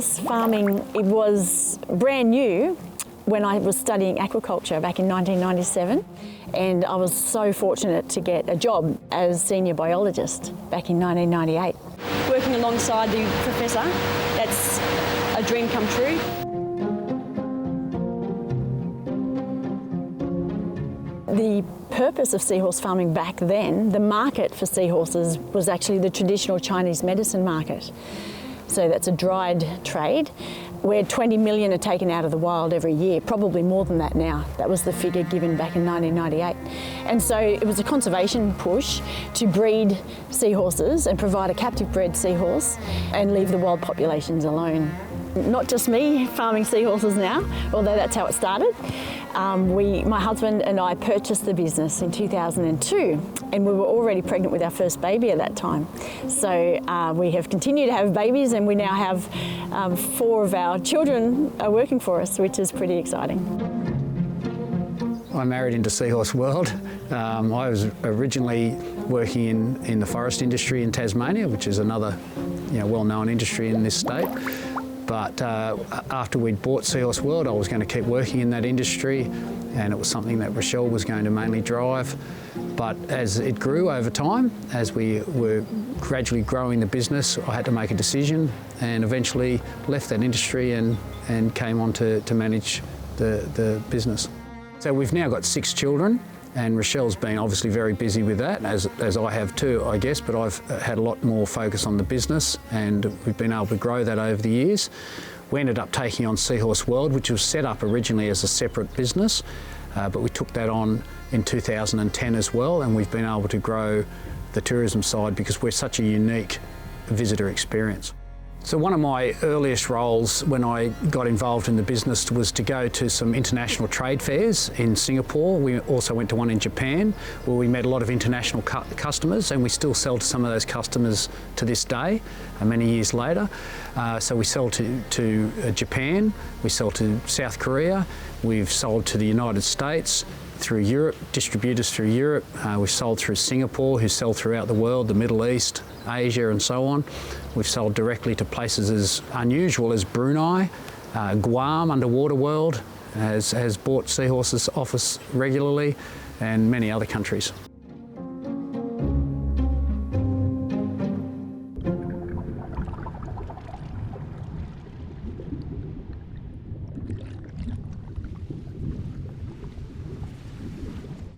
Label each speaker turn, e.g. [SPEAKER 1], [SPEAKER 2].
[SPEAKER 1] seahorse farming, it was brand new when I was studying aquaculture back in 1997, and I was so fortunate to get a job as senior biologist back in 1998.
[SPEAKER 2] Working alongside the professor, that's a dream come true.
[SPEAKER 1] The purpose of seahorse farming back then, the market for seahorses was actually the traditional Chinese medicine market. So that's a dried trade where 20 million are taken out of the wild every year, probably more than that now. That was the figure given back in 1998. And so it was a conservation push to breed seahorses and provide a captive bred seahorse and leave the wild populations alone. Not just me farming seahorses now, although that's how it started. My husband and I purchased the business in 2002, and we were already pregnant with our first baby at that time. So we have continued to have babies, and we now have 4 of our children are working for us, which is pretty exciting.
[SPEAKER 3] I married into Seahorse World. I was originally working in the forest industry in Tasmania, which is another well-known industry in this state. But after we'd bought Seahorse World, I was going to keep working in that industry, and it was something that Rochelle was going to mainly drive. But as it grew over time, as we were gradually growing the business, I had to make a decision and eventually left that industry and came on to manage the business. So we've now got 6 children. And Rochelle's been obviously very busy with that, as I have too, I guess, but I've had a lot more focus on the business, and we've been able to grow that over the years. We ended up taking on Seahorse World, which was set up originally as a separate business, but we took that on in 2010 as well, and we've been able to grow the tourism side because we're such a unique visitor experience. So one of my earliest roles when I got involved in the business was to go to some international trade fairs in Singapore. We also went to one in Japan where we met a lot of international customers, and we still sell to some of those customers to this day, many years later. So we sell to Japan, we sell to South Korea, we've sold to the United States, through Europe, distributors through Europe. We've sold through Singapore, who sell throughout the world, the Middle East, Asia and so on. We've sold directly to places as unusual as Brunei, Guam, Underwater World has bought seahorses off us regularly, and many other countries.